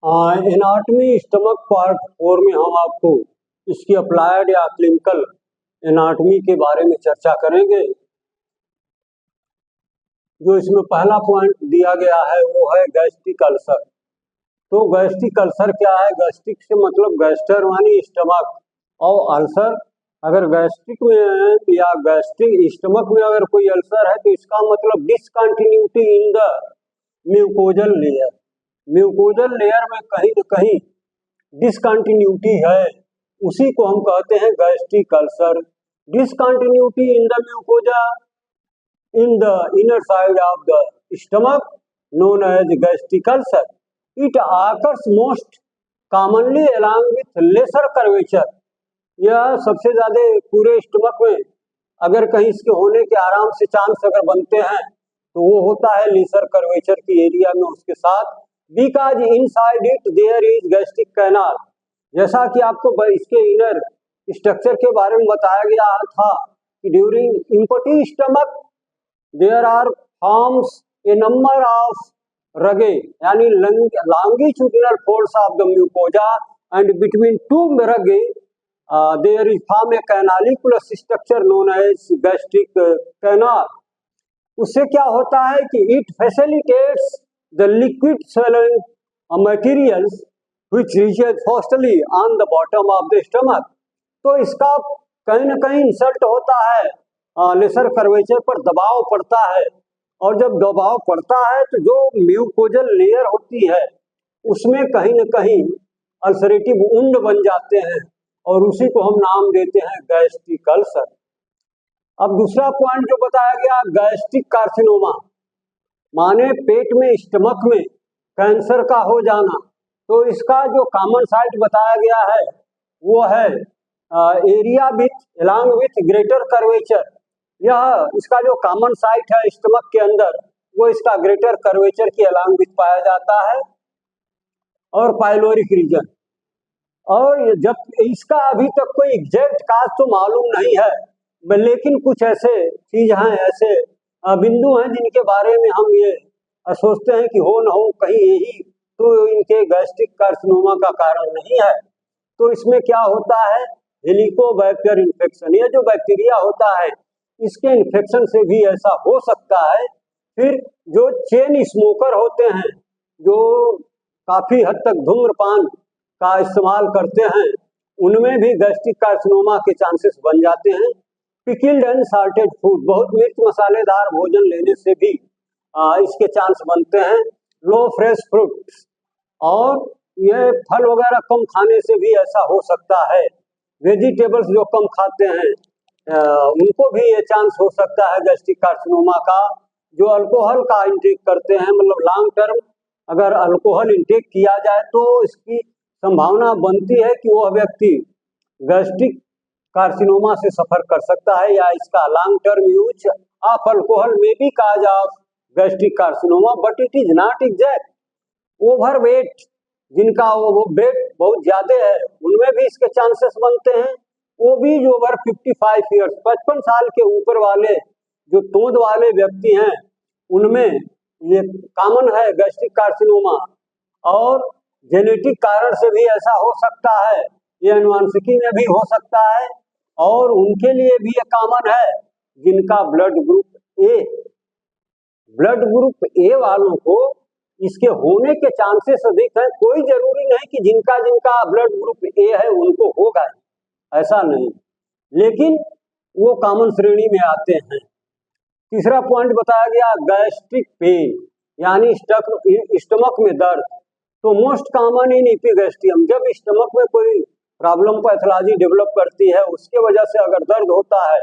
Anatomy stomach part 4 में हम आपको इसकी अप्लाइड या क्लिनिकल एनाटमी के बारे में चर्चा करेंगे। जो इसमें पहला पॉइंट दिया गया है वो है गैस्ट्रिक अल्सर। तो गैस्ट्रिक अल्सर क्या है? गैस्ट्रिक से मतलब गैस्टर मानी स्टमक, और अल्सर अगर गैस्ट्रिक में है या गैस्ट्रिक स्टमक में अगर कोई अल्सर है तो इसका मतलब discontinuity in the mucosal layer. Mucosal layer में कहीं न कहीं डिसकंटिन्यूटी है, उसी को हम कहते हैं gastric ulcer. Discontinuity in the mucosa in the inner side of the stomach known as gastric ulcer. It occurs most commonly along with lesser curvature. यह सबसे ज्यादा पूरे स्टमक में अगर कहीं इसके होने के आराम से चांस अगर बनते हैं तो वो होता है लेसर कर्वेचर की एरिया में उसके साथ। Because inside it there is gastric canal. जैसा कि आपको इसके इनर स्ट्रक्चर के बारे में बताया गया था कि during empty stomach there are forms a number of rugae यानी longitudinal folds of the mucosa, and between two rugae there is form a canaliculous structure known as gastric canal. उससे क्या होता है कि it facilitates the liquid swelling materials which reaches firstly on the bottom of the stomach. तो इसका कहीं न कहीं इंसल्ट होता है, लेसर कर्वेचर पर दबाव पड़ता है, और जब दबाव पड़ता है तो जो म्यूकोजल लेयर होती है उसमें कहीं न कहीं अल्सरेटिव वुंड बन जाते हैं, और उसी को हम नाम देते हैं गैस्ट्रिक अल्सर। अब दूसरा पॉइंट जो बताया गया गैस्ट्रिक कार्सिनोमा, माने पेट में स्टमक में कैंसर का हो जाना। तो इसका जो कॉमन साइट बताया गया है वो है area with along with greater curvature. यह इसका जो कॉमन साइट है स्टमक के अंदर वो इसका ग्रेटर कर्वेचर के अलॉन्ग विथ पाया जाता है, और पाइलोरिक रीजन। और जब इसका अभी तक कोई एग्जैक्ट काज तो मालूम नहीं है, लेकिन कुछ ऐसे चीज हैं, ऐसे बिंदु हैं जिनके बारे में हम ये सोचते हैं कि हो न हो कहीं यही तो इनके गैस्ट्रिक कार्सिनोमा का कारण नहीं है। तो इसमें क्या होता है, हेलिकोबैक्टर इन्फेक्शन, ये जो बैक्टीरिया होता है इसके इन्फेक्शन से भी ऐसा हो सकता है। फिर जो चेन स्मोकर होते हैं, जो काफी हद तक धूम्रपान का इस्तेमाल करते हैं, उनमें भी गैस्ट्रिक कार्सिनोमा के चांसेस बन जाते हैं। पिकल्ड एंड साल्टेड फूड, बहुत मिर्च मसालेदार भोजन लेने से भी इसके चांस बनते हैं। लो फ्रेश फ्रूट्स, और ये फल वगैरह कम खाने से भी ऐसा हो सकता है। वेजिटेबल्स जो कम खाते हैं उनको भी ये चांस हो सकता है गैस्ट्रिक कार्सिनोमा का। जो अल्कोहल का इंटेक करते हैं, मतलब लॉन्ग टर्म अगर अल्कोहल इंटेक किया जाए तो इसकी संभावना बनती है कि वह व्यक्ति गैस्ट्रिक कार्सिनोमा से सफर कर सकता है, या इसका long term use of alcohol में भी cause of gastric carcinoma, but it is not exact. Overweight, जिनका वो वेट बहुत ज्यादा है, उनमें भी इसके चांसेस बनते हैं। वो भी जो ओवर 55 ईयर्स 55 साल के ऊपर वाले जो तोंद वाले व्यक्ति हैं उनमें ये कॉमन है गैस्ट्रिक कार्सिनोमा, और जेनेटिक कारण से भी ऐसा हो सकता है, ये अनुवांशिकी में भी हो सकता है, और उनके लिए भी ये कॉमन है जिनका ब्लड ग्रुप ए वालों को इसके होने के चांसेस अधिक है। कोई जरूरी नहीं कि जिनका ब्लड ग्रुप ए है उनको होगा, ऐसा नहीं, लेकिन वो कॉमन श्रेणी में आते हैं। तीसरा पॉइंट बताया गया गैस्ट्रिक पेन, यानी स्टमक में दर्द। तो मोस्ट कॉमन इन एपिगैस्ट्रियम, जब स्टमक में कोई प्रॉब्लम पैथोलॉजी डेवलप करती है उसके वजह से अगर दर्द होता है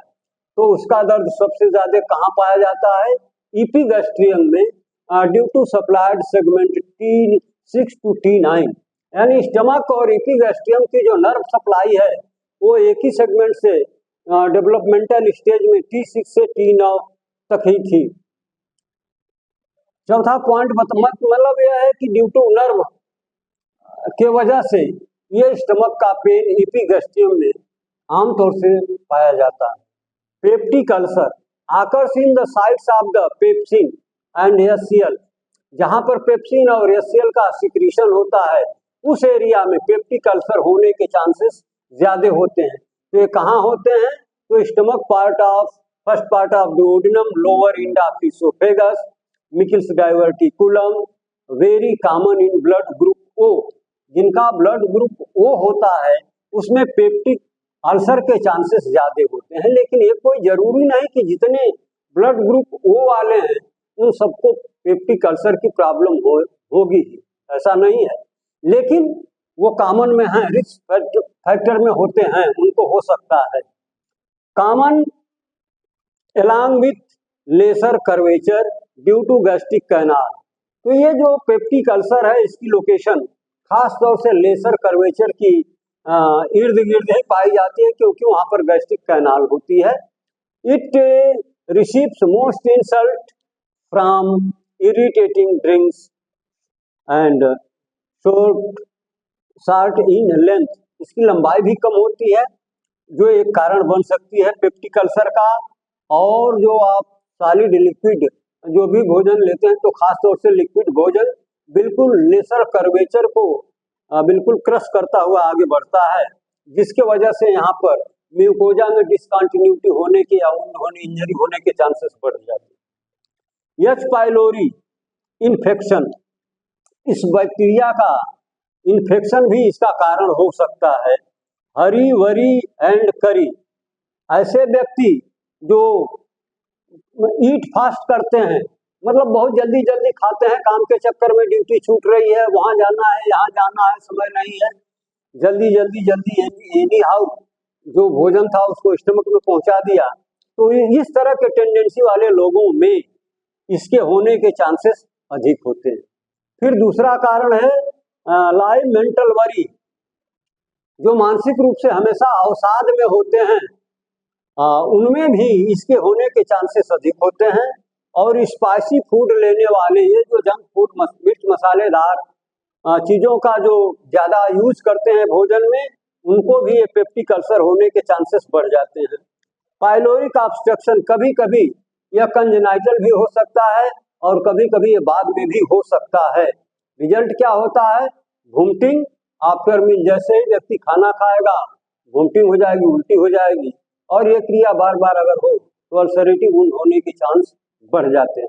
तो उसका दर्द सबसे ज्यादा कहाँ पाया जाता है? एपिगैस्ट्रियम में, due to supplied segment T6 to T9, यानी स्टमक और एपिगैस्ट्रियम की जो नर्व सप्लाई है वो एक ही सेगमेंट से डेवलपमेंटल स्टेज में T6 से T9 तक ही थी। चौथा पॉइंट मतलब यह है कि ड्यू टू नर्व के वजह से ये स्टमक का पेन एपिगैस्ट्रियम में आमतौर से पाया जाता है। Peptic ulcer occurs in the sites of the pepsin and HCl जहां पर पेप्सिन और एचसीएल का सिक्रीशन होता है उस एरिया में पेप्टिक अल्सर होने के चांसेस ज्यादा होते हैं। तो ये कहाँ होते हैं? तो stomach part of first part of duodenum, lower end of oesophagus, Meckel's diverticulum, very common in blood group O. जिनका ब्लड ग्रुप ओ होता है उसमें पेप्टिक अल्सर के चांसेस ज्यादा होते हैं। लेकिन ये कोई जरूरी नहीं कि जितने ब्लड ग्रुप ओ वाले हैं उन सबको पेप्टिक अल्सर की प्रॉब्लम होगी ही, ऐसा नहीं है। लेकिन वो कॉमन में है, रिस्क फैक्टर में होते हैं, उनको हो सकता है। Common along with lesser curvature due to gastric canal. तो ये जो पेप्टिक अल्सर है इसकी लोकेशन खास तौर से लेसर कर्वेचर की इर्द गिर्द ही पाई जाती है, क्योंकि वहां पर गैस्ट्रिक कैनाल होती है। It receives most insult from irritating drinks and short in length. इसकी लंबाई भी कम होती है जो एक कारण बन सकती है पेप्टिक अल्सर का। और जो आप सॉलिड लिक्विड जो भी भोजन लेते हैं तो खास तौर से लिक्विड भोजन बिल्कुल लेसर कर्वेचर को बिल्कुल क्रश करता हुआ आगे बढ़ता है, जिसके वजह से यहाँ पर म्यूकोजा में डिसकंटिन्यूटी होने के या इंजरी होने के चांसेस बढ़ जाते हैं। एच पाइलोरी इन्फेक्शन, इस बैक्टीरिया का इन्फेक्शन भी इसका कारण हो सकता है। हरी वरी एंड करी, ऐसे व्यक्ति जो ईट फास्ट करते हैं, मतलब बहुत जल्दी जल्दी खाते हैं, काम के चक्कर में ड्यूटी छूट रही है, वहां जाना है यहाँ जाना है, समय नहीं है, जल्दी जल्दी जल्दी एनी हाउ जो भोजन था उसको स्टमक में पहुंचा दिया। तो इस तरह के टेंडेंसी वाले लोगों में इसके होने के चांसेस अधिक होते हैं। फिर दूसरा कारण है लाइव मेंटल वरी, जो मानसिक रूप से हमेशा अवसाद में होते हैं, उनमें भी इसके होने के चांसेस अधिक होते हैं। और स्पाइसी फूड लेने वाले, ये जो जंक फूड मिर्च मसालेदार चीजों का जो ज्यादा यूज करते हैं भोजन में, उनको भी ये पेप्टिक अल्सर होने के चांसेस बढ़ जाते हैं। पाइलोरिक ऑब्स्ट्रक्शन, कभी कभी यह कंजेनाइटल भी हो सकता है और कभी कभी ये बाद में भी हो सकता है। रिजल्ट क्या होता है? वोमिटिंग आफ्टर मील, जैसे ही व्यक्ति खाना खाएगा वोमिटिंग हो जाएगी, उल्टी हो जाएगी, और ये क्रिया बार बार अगर हो तो अल्सरेटिव वुंड होने के चांस बढ़ जाते हैं।